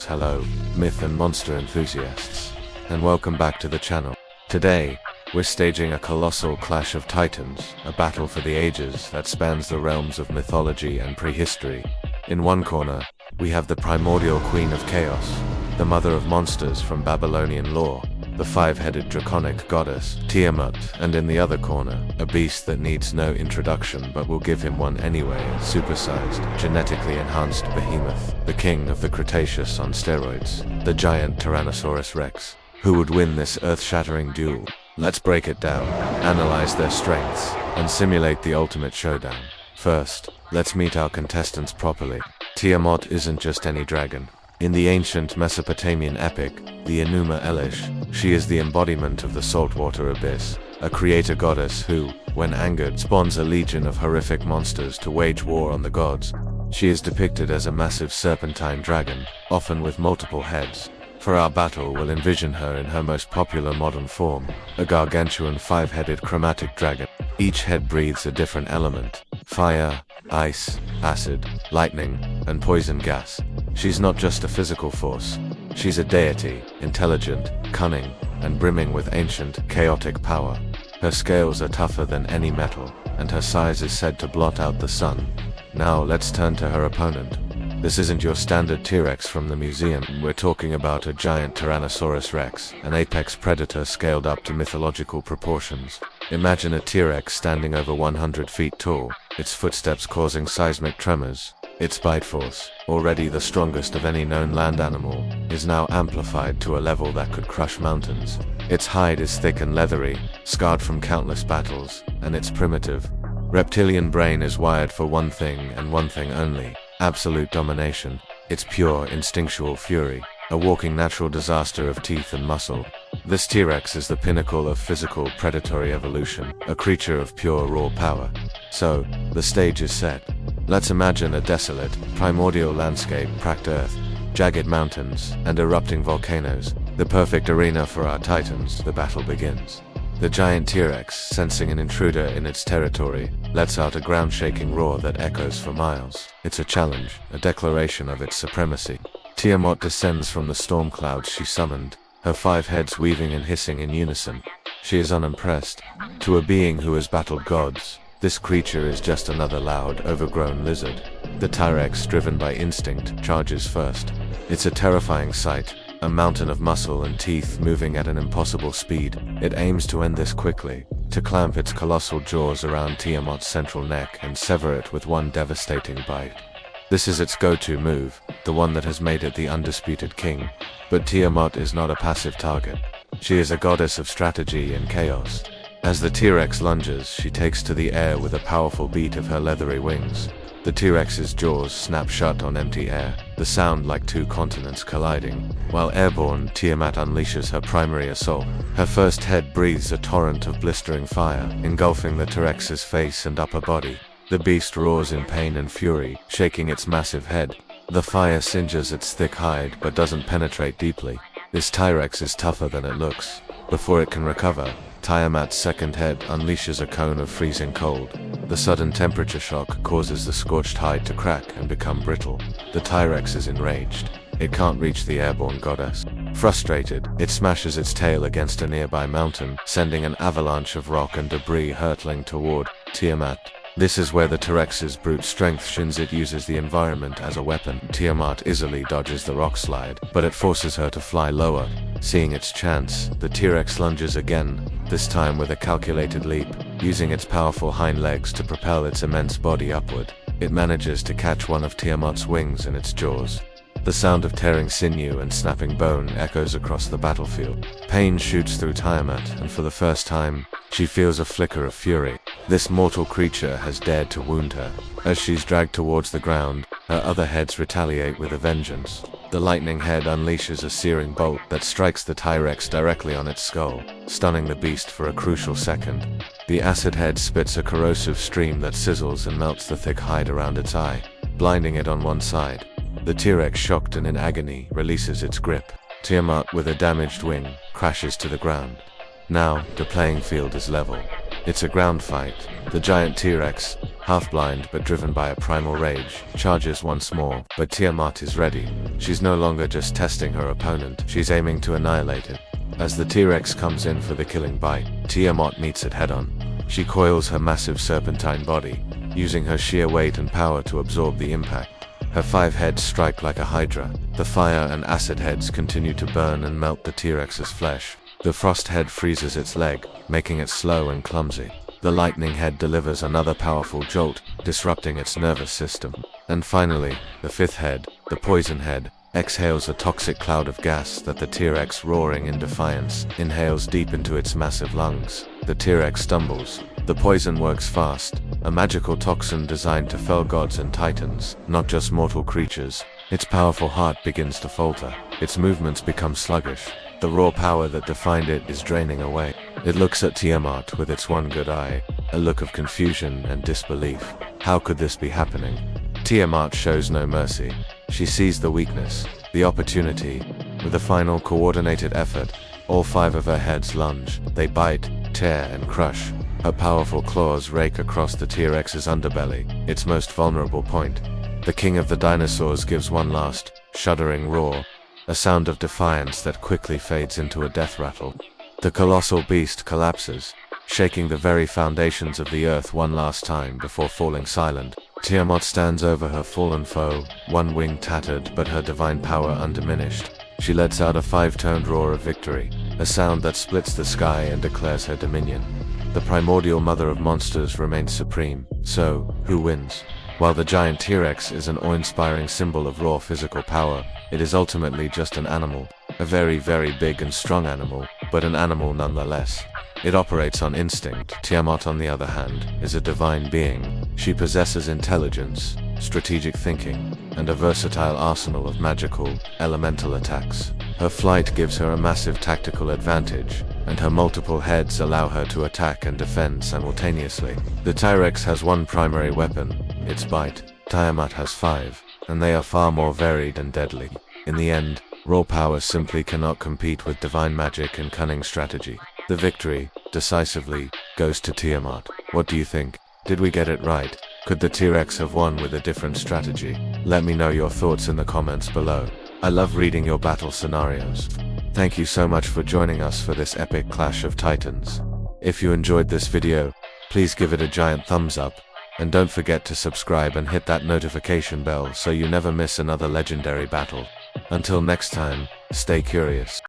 Hello, myth and monster enthusiasts, and welcome back to the channel. Today, we're staging a colossal clash of titans, a battle for the ages that spans the realms of mythology and prehistory. In one corner, we have the primordial queen of chaos, the mother of monsters from Babylonian lore, the five-headed draconic goddess, Tiamat, and in the other corner, a beast that needs no introduction but will give him one anyway, a supersized, genetically enhanced behemoth, the king of the Cretaceous on steroids, the giant Tyrannosaurus Rex. Who would win this earth-shattering duel? Let's break it down, analyze their strengths, and simulate the ultimate showdown. First, let's meet our contestants properly. Tiamat isn't just any dragon. In the ancient Mesopotamian epic, the Enuma Elish, she is the embodiment of the saltwater abyss, a creator goddess who, when angered, spawns a legion of horrific monsters to wage war on the gods. She is depicted as a massive serpentine dragon, often with multiple heads. For our battle, we'll envision her in her most popular modern form, a gargantuan five-headed chromatic dragon. Each head breathes a different element: fire, ice, acid, lightning, and poison gas. She's not just a physical force. She's a deity, intelligent, cunning, and brimming with ancient, chaotic power. Her scales are tougher than any metal, and her size is said to blot out the sun. Now let's turn to her opponent. This isn't your standard T-Rex from the museum. We're talking about a giant Tyrannosaurus Rex, an apex predator scaled up to mythological proportions. Imagine a T-Rex standing over 100 feet tall, its footsteps causing seismic tremors. Its bite force, already the strongest of any known land animal, is now amplified to a level that could crush mountains. Its hide is thick and leathery, scarred from countless battles, and its primitive, reptilian brain is wired for one thing and one thing only: absolute domination. Its pure, instinctual fury, a walking natural disaster of teeth and muscle. This T-Rex is the pinnacle of physical predatory evolution, a creature of pure raw power. So, the stage is set. Let's imagine a desolate, primordial landscape, cracked earth, jagged mountains, and erupting volcanoes. The perfect arena for our titans. The battle begins. The giant T-Rex, sensing an intruder in its territory, lets out a ground-shaking roar that echoes for miles. It's a challenge, a declaration of its supremacy. Tiamat descends from the storm clouds she summoned, her five heads weaving and hissing in unison. She is unimpressed. To a being who has battled gods, this creature is just another loud, overgrown lizard. The T-Rex, driven by instinct, charges first. It's a terrifying sight, a mountain of muscle and teeth moving at an impossible speed. It aims to end this quickly, to clamp its colossal jaws around Tiamat's central neck and sever it with one devastating bite. This is its go-to move, the one that has made it the undisputed king. But Tiamat is not a passive target. She is a goddess of strategy and chaos. As the T-Rex lunges, she takes to the air with a powerful beat of her leathery wings. The T-Rex's jaws snap shut on empty air, the sound like two continents colliding. While airborne, Tiamat unleashes her primary assault. Her first head breathes a torrent of blistering fire, engulfing the T-Rex's face and upper body. The beast roars in pain and fury, shaking its massive head. The fire singes its thick hide but doesn't penetrate deeply. This T-Rex is tougher than it looks. Before it can recover, Tiamat's second head unleashes a cone of freezing cold. The sudden temperature shock causes the scorched hide to crack and become brittle. The T-Rex is enraged. It can't reach the airborne goddess. Frustrated, it smashes its tail against a nearby mountain, sending an avalanche of rock and debris hurtling toward Tiamat. This is where the T-Rex's brute strength shines. It uses the environment as a weapon. Tiamat easily dodges the rock slide, but it forces her to fly lower. Seeing its chance, the T-Rex lunges again, this time with a calculated leap, using its powerful hind legs to propel its immense body upward. It manages to catch one of Tiamat's wings in its jaws. The sound of tearing sinew and snapping bone echoes across the battlefield. Pain shoots through Tiamat, and for the first time, she feels a flicker of fury. This mortal creature has dared to wound her. As she's dragged towards the ground, her other heads retaliate with a vengeance. The lightning head unleashes a searing bolt that strikes the T-Rex directly on its skull, stunning the beast for a crucial second. The acid head spits a corrosive stream that sizzles and melts the thick hide around its eye, blinding it on one side. The T-Rex, shocked and in agony, releases its grip. Tiamat, with a damaged wing, crashes to the ground. Now, the playing field is level. It's a ground fight. The giant T-Rex, half blind but driven by a primal rage, charges once more, but Tiamat is ready. She's no longer just testing her opponent, she's aiming to annihilate it. As the T-Rex comes in for the killing bite, Tiamat meets it head-on. She coils her massive serpentine body, using her sheer weight and power to absorb the impact. Her 5 heads strike like a hydra. The fire and acid heads continue to burn and melt the T-Rex's flesh. The frost head freezes its leg, making it slow and clumsy. The lightning head delivers another powerful jolt, disrupting its nervous system. And finally, the 5th head, the poison head, exhales a toxic cloud of gas that the T-Rex, roaring in defiance, inhales deep into its massive lungs. The T-Rex stumbles. The poison works fast, a magical toxin designed to fell gods and titans, not just mortal creatures. Its powerful heart begins to falter. Its movements become sluggish. The raw power that defined it is draining away. It looks at Tiamat with its one good eye, a look of confusion and disbelief. How could this be happening? Tiamat shows no mercy. She sees the weakness, the opportunity. With a final coordinated effort, all 5 of her heads lunge. They bite, tear, and crush. Her powerful claws rake across the T-Rex's underbelly, its most vulnerable point. The king of the dinosaurs gives one last, shuddering roar, a sound of defiance that quickly fades into a death rattle. The colossal beast collapses, shaking the very foundations of the earth one last time before falling silent. Tiamat stands over her fallen foe, one wing tattered but her divine power undiminished. She lets out a 5-toned roar of victory, a sound that splits the sky and declares her dominion. The primordial mother of monsters remains supreme. So, who wins? While the giant T-Rex is an awe-inspiring symbol of raw physical power, it is ultimately just an animal. A very, very big and strong animal, but an animal nonetheless. It operates on instinct. Tiamat, on the other hand, is a divine being. She possesses intelligence, strategic thinking, and a versatile arsenal of magical, elemental attacks. Her flight gives her a massive tactical advantage, and her multiple heads allow her to attack and defend simultaneously. The T-Rex has one primary weapon, its bite. Tiamat has 5, and they are far more varied and deadly. In the end, raw power simply cannot compete with divine magic and cunning strategy. The victory, decisively, goes to Tiamat. What do you think? Did we get it right? Could the T-Rex have won with a different strategy? Let me know your thoughts in the comments below. I love reading your battle scenarios. Thank you so much for joining us for this epic clash of titans. If you enjoyed this video, please give it a giant thumbs up, and don't forget to subscribe and hit that notification bell so you never miss another legendary battle. Until next time, stay curious.